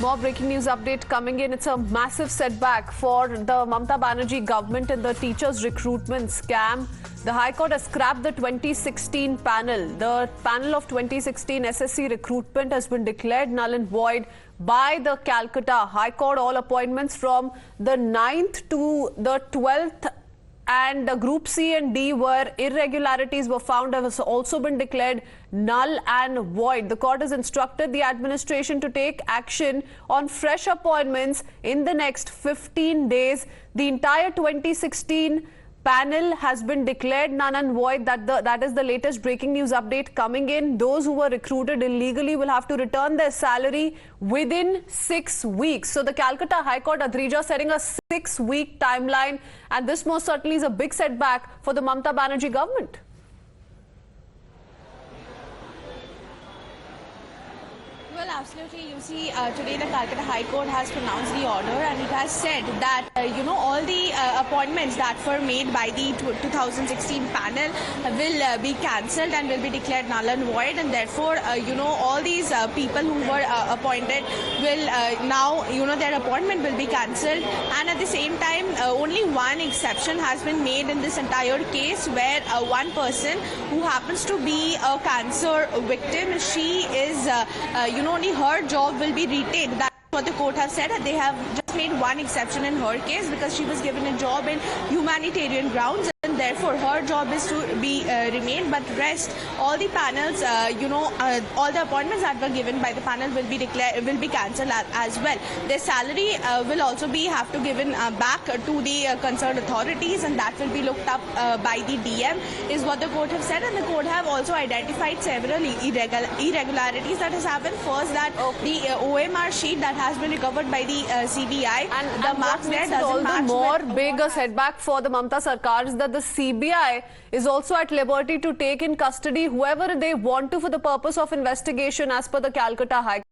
More breaking news update coming in. It's a massive setback for the Mamata Banerjee government in the teachers recruitment scam. The High Court has scrapped the 2016 panel. The panel of 2016 SSC recruitment has been declared null and void by the Calcutta High Court. All appointments from the 9th to the 12th and Group C and D where irregularities were found have also been declared null and void. The court has instructed the administration to take action on fresh appointments in the next 15 days. The entire 2016 panel has been declared null and void. That is the latest breaking news update coming in. Those who were recruited illegally will have to return their salary within 6 weeks. So the Calcutta High Court, Adrija, setting a 6-week timeline, and this most certainly is a big setback for the Mamata Banerjee government. Well, absolutely. You see, today the Calcutta High Court has pronounced the order, and it has said that, all the appointments that were made by the 2016 panel will be cancelled and will be declared null and void, and therefore, all these people who were appointed will now, their appointment will be cancelled. And at the same time, only one exception has been made in this entire case, where one person who happens to be a cancer victim, she is, only her job will be retained. That's what the court has said. They have just made one exception in her case because she was given a job in humanitarian grounds, and therefore her job is to be remain. But rest, all the panels, all the appointments that were given by the panel will be cancelled as well. Their salary will also have to given back to the concerned authorities, and that will be looked up by the DM, is what the court have said. And the court have also identified several irregularities that has happened. First, that the OMR sheet that has been recovered by the CBI, and the marks there doesn't match. All the more bigger setback for the Mamata Sarkar is that the CBI is also at liberty to take in custody whoever they want to for the purpose of investigation as per the Calcutta High Court.